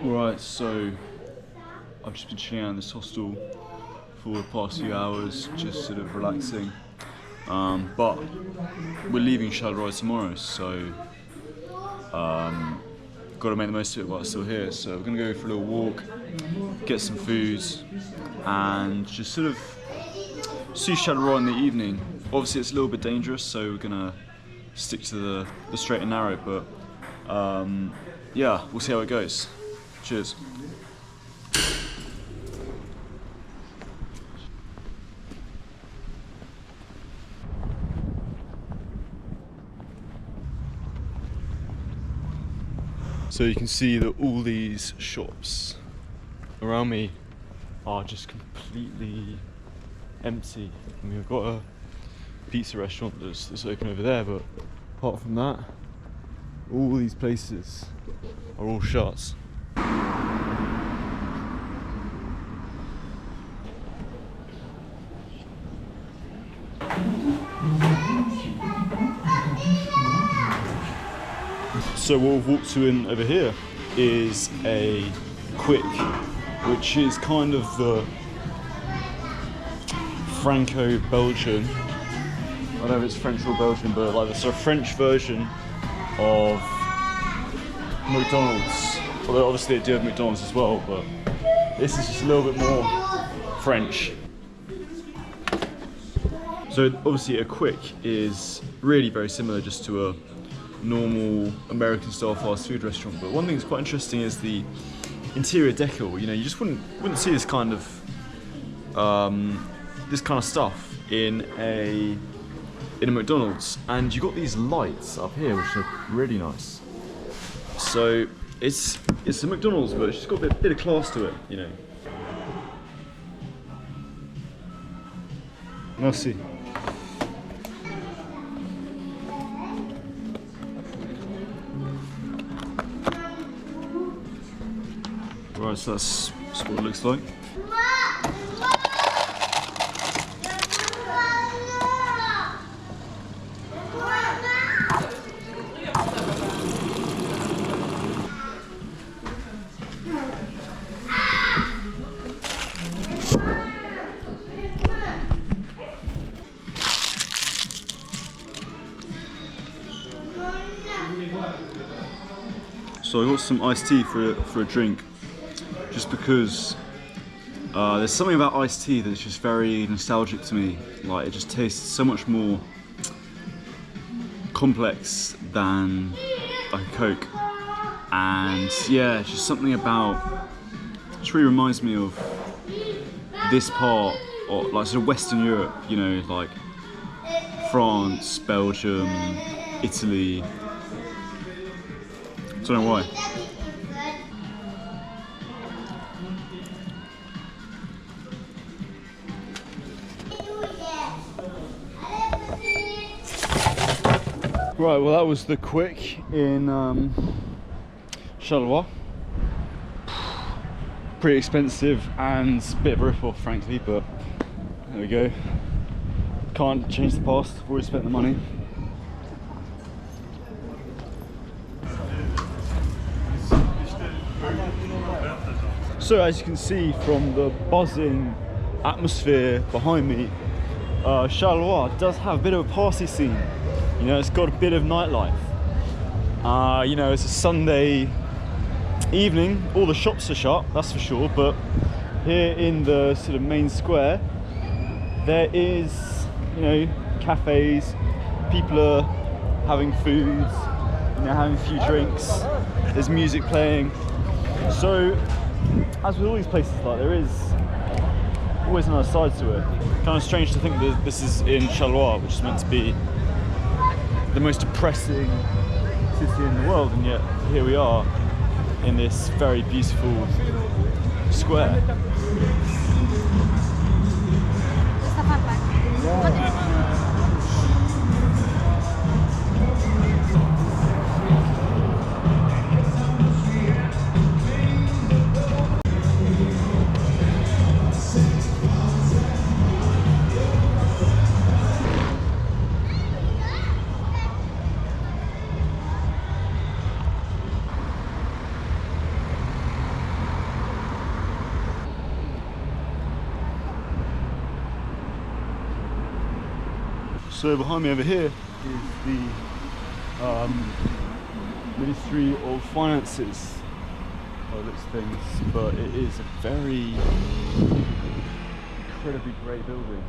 Right, so I've just been chilling out in this hostel for the past few hours, just sort of relaxing. But we're leaving Charleroi tomorrow, so got to make the most of it while it's still here. So we're gonna go for a little walk, get some food, and just sort of see Charleroi in the evening. Obviously, it's a little bit dangerous, so we're gonna stick to the straight and narrow. But yeah, we'll see how it goes. Cheers. So you can see that all these shops around me are just completely empty. I mean, we've got a pizza restaurant that's open over there, but apart from that, all these places are all shut. So what we've walked to in over here is a Quick, which is kind of the Franco-Belgian, I don't know if it's French or Belgian, but like the sort of French version of McDonald's. Although obviously they do have McDonald's as well, but this is just a little bit more French. So obviously a Quick is really very similar just to a normal American style fast food restaurant, but one thing that's quite interesting is the interior decor. You know, you just wouldn't see this kind of stuff in a McDonald's, and you got these lights up here which are really nice. So it's a McDonald's, but it's just got a bit of class to it, you know. Merci. Right, so that's what it looks like. So I got some iced tea for a drink, just because there's something about iced tea that's just very nostalgic to me. Like, it just tastes so much more complex than like a Coke, and yeah, it's just something about, it really reminds me of this part of like sort of Western Europe, you know, like France, Belgium, Italy. I don't know why. Right, well that was the Quick in Charleroi. Pretty expensive and a bit of a rip-off, frankly, but there we go. Can't change the past, I've already spent the money. So as you can see from the buzzing atmosphere behind me, Charleroi does have a bit of a party scene. You know, it's got a bit of nightlife. You know, it's a Sunday evening, all the shops are shut, that's for sure, but here in the sort of main square, there is, you know, cafes, people are having food, you know, having a few drinks, there's music playing. So, as with all these places, like, there is always another side to it. Kind of strange to think that this is in Charleroi, which is meant to be the most depressing city in the world, and yet here we are in this very beautiful square. So behind me over here is the Ministry of Finances. By the looks of things, but it is a very incredibly grey building.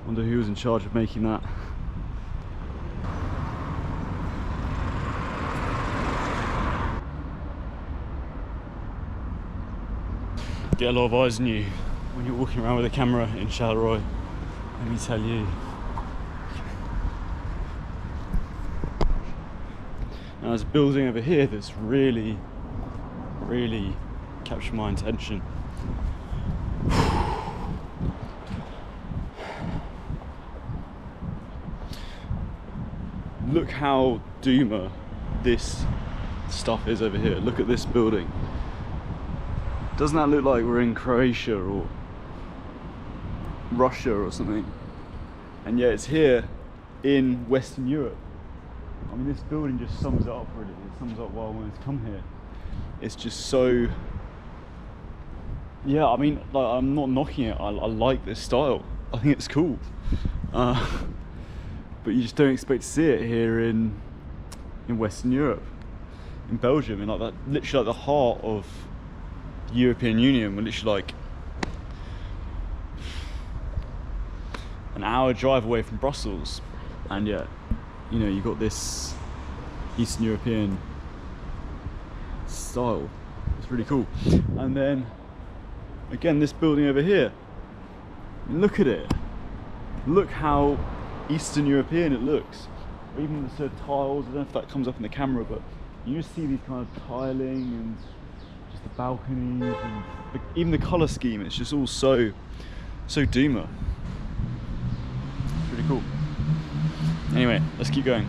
Wonder who was in charge of making that. Get a lot of eyes on you when you're walking around with a camera in Charleroi, let me tell you. Now there's a building over here that's really captured my attention. Look how doomer this stuff is over here. Look at this building. Doesn't that look like we're in Croatia or Russia or something? And yet it's here in Western Europe. I mean, this building just sums it up really. It sums up why I wanted to come here. It's just so, yeah, I mean, like, I'm not knocking it. I like this style. I think it's cool. But you just don't expect to see it here in Western Europe, in Belgium, in like that, literally like the heart of the European Union. We're literally like an hour drive away from Brussels, and yet, you know, you got this Eastern European style. It's really cool. And then again, this building over here, look at it. Look how Eastern European it looks. Even the sort of tiles, I don't know if that comes up in the camera, but you just see these kind of tiling and just the balconies and even the colour scheme. It's just all so doomer. It's really cool. Anyway, let's keep going.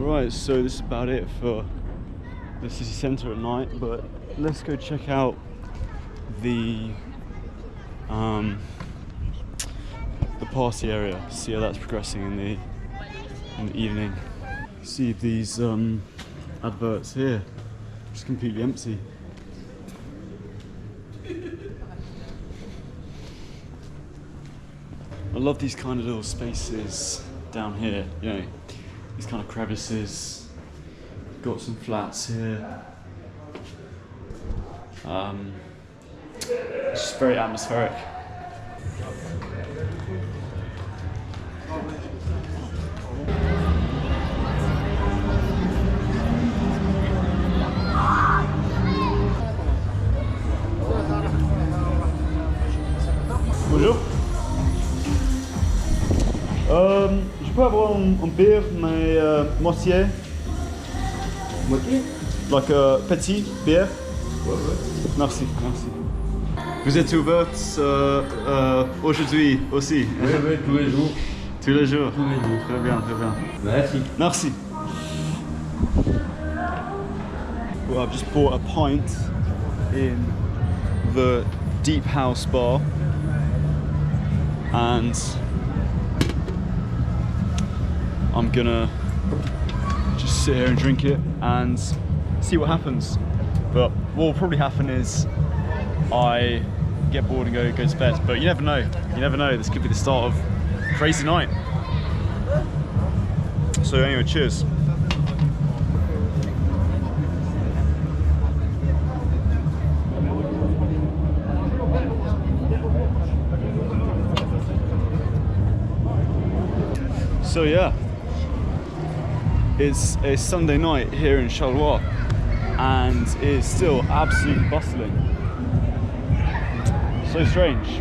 Right, so this is about it for the city centre at night, but let's go check out the party area, see how that's progressing in the evening. See if these adverts here just completely empty. I love these kind of little spaces down here, you know, these kind of crevices. Got some flats here. It's just very atmospheric. Bonjour. Je peux avoir un bière, mais moitié. Moitié? Like a petit bière. Ouais, ouais. Merci, merci. Vous êtes ouverte aujourd'hui aussi? Oui, oui, tous les jours. Tous les jours? Tous les jours. Très bien, très bien. Merci. Merci. Well, I've just bought a pint in the Deep House bar, and I'm gonna just sit here and drink it and see what happens. But what will probably happen is I get bored and go to bed. But you never know. You never know. This could be the start of a crazy night. So anyway, cheers. So yeah, it's a Sunday night here in Charleroi, and it's still absolutely bustling. So strange.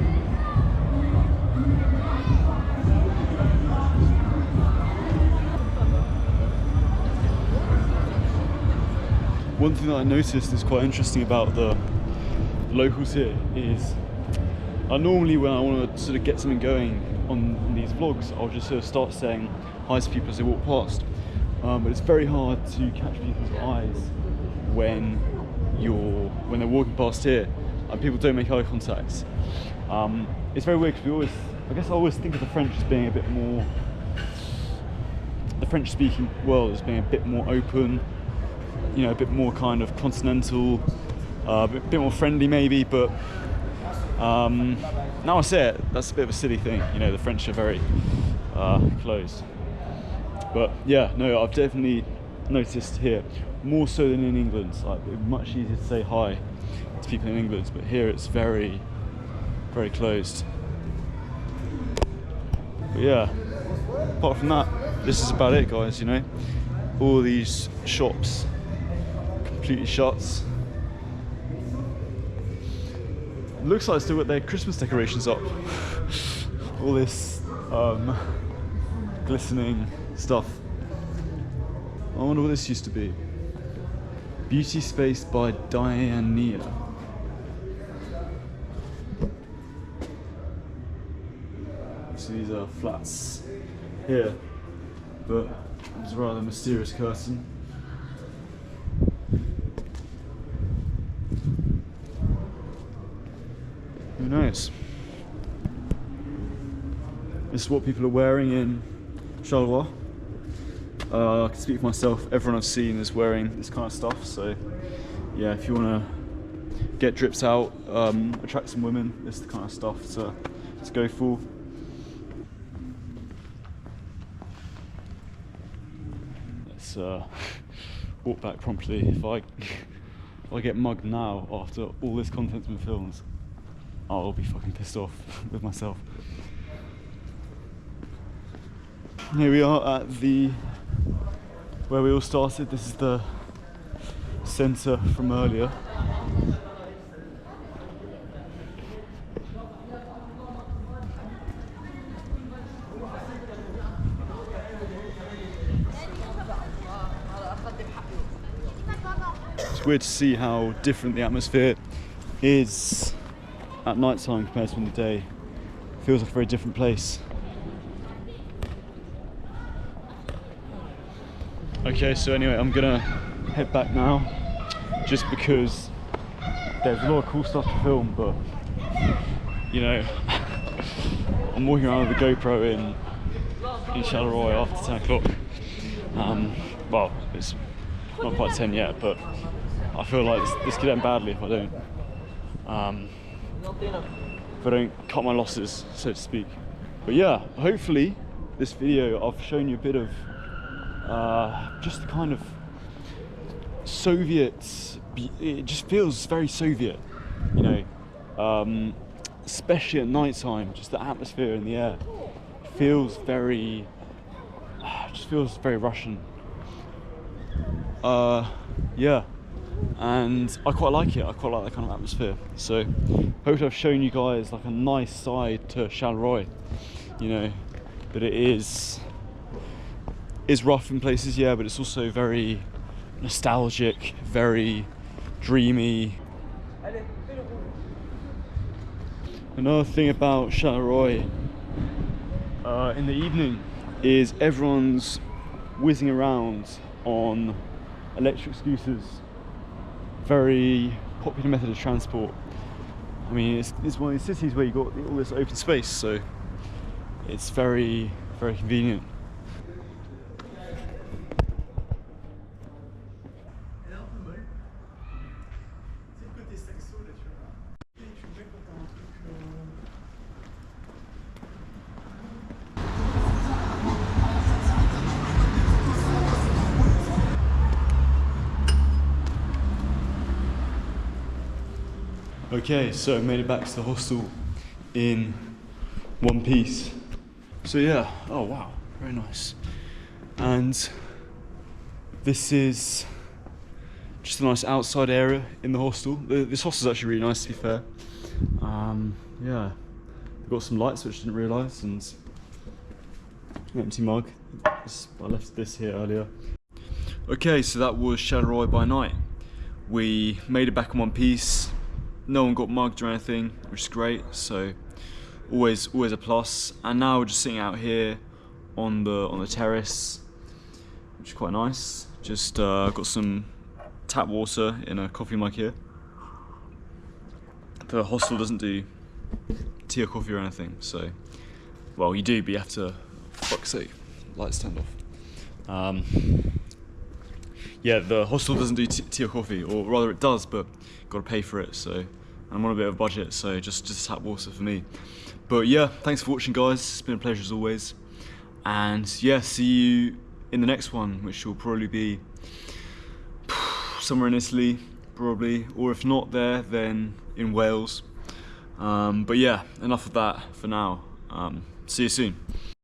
one thing that I noticed is quite interesting about the locals here is normally when I want to sort of get something going on these vlogs, I'll just sort of start saying hi to people as they walk past. But it's very hard to catch people's eyes when they're walking past here, and people don't make eye contact. It's very weird because I guess I always think of the French as being a bit more, the French-speaking world as being a bit more open, you know, a bit more kind of continental, a bit more friendly maybe, but now I say it, that's a bit of a silly thing, you know, the French are very closed. But yeah, no, I've definitely noticed here, more so than in England, like it's much easier to say hi to people in England, but here it's very, very closed. But yeah, apart from that, this is about it, guys, you know. All these shops completely shut. Looks like they've still got their Christmas decorations up. All this glistening stuff. I wonder what this used to be. Beauty Space by Diania. So these are flats here, but it's a rather mysterious curtain. Who knows? This is what people are wearing in Charleroi. I can speak for myself, everyone I've seen is wearing this kind of stuff, so yeah, if you want to get drips out, attract some women, this is the kind of stuff to go for. Let's walk back promptly. If I get mugged now after all this content's been filmed, I'll be fucking pissed off with myself. Here we are at where we all started. This is the centre from earlier. It's weird to see how different the atmosphere is at night time compared to in the day. It feels like a very different place. Okay, so anyway, I'm gonna head back now, just because there's a lot of cool stuff to film, but you know, I'm walking around with a GoPro in Charleroi after 10 o'clock. Well, it's not quite 10 yet, but I feel like this could end badly if I don't cut my losses, so to speak. But yeah, hopefully this video I've shown you a bit of just the kind of Soviet, it just feels very Soviet, you know, especially at night time, just the atmosphere in the air feels very, just feels very Russian. Yeah, and I quite like it, I quite like that kind of atmosphere, so hopefully I've shown you guys like a nice side to Charleroi, you know, but it is rough in places, yeah, but it's also very nostalgic, very dreamy. Another thing about Charleroi in the evening is everyone's whizzing around on electric scooters. Very popular method of transport. I mean, it's one of these cities where you've got all this open space, so it's very, very convenient. Okay, so I made it back to the hostel in one piece. So yeah, oh wow, very nice. And this is just a nice outside area in the hostel. This hostel is actually really nice, to be fair. Yeah, we've got some lights which I didn't realise, and an empty mug. I left this here earlier. Okay, so that was Charleroi by night. We made it back in one piece. No one got mugged or anything, which is great. So always a plus. And now we're just sitting out here on the terrace, which is quite nice. Just got some tap water in a coffee mug here. The hostel doesn't do tea or coffee or anything, so, well, you do, but you have to, fuck's sake, lights turned off. Yeah, the hostel doesn't do tea or coffee, or rather it does, but got to pay for it, so I'm on a bit of a budget, so just tap water for me. But yeah, thanks for watching, guys. It's been a pleasure as always. And yeah, see you in the next one, which will probably be somewhere in Italy, probably, or if not there, then in Wales. But yeah, enough of that for now. See you soon.